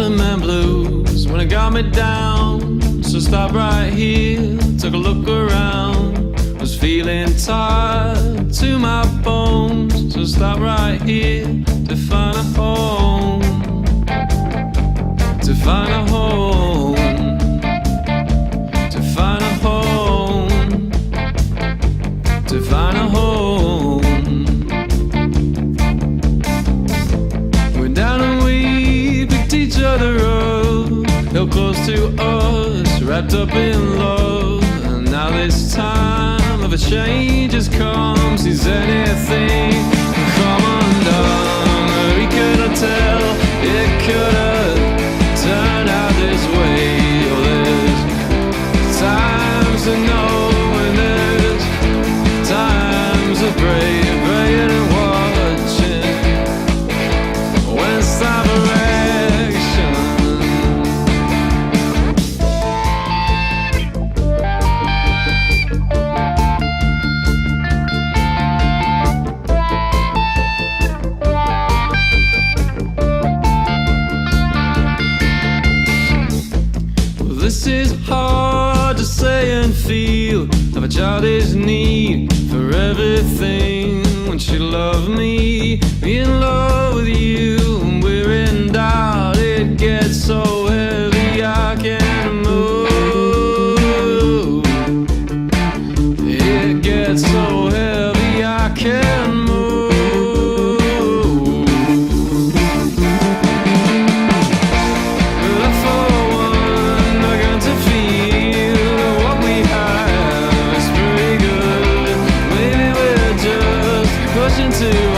rhythm and blues when it got me down. So stop right here, took a look around. Was feeling tired to my bones. So stop right here to find a home. To find a home. To find a home. To find a home. Went down and we picked each other up, held close to us, wrapped up in love. And now this time of a change has come. Sees anything come undone. We couldn't tell it could have turned out this way. Oh, there's times to know and there's times to pray, praying and watching when it's time for action. This is hard to say and feel. Have a childish need for everything. When she loved me, be in love with you. When we're in doubt, it gets so heavy I can't move. It gets so heavy I can't move. To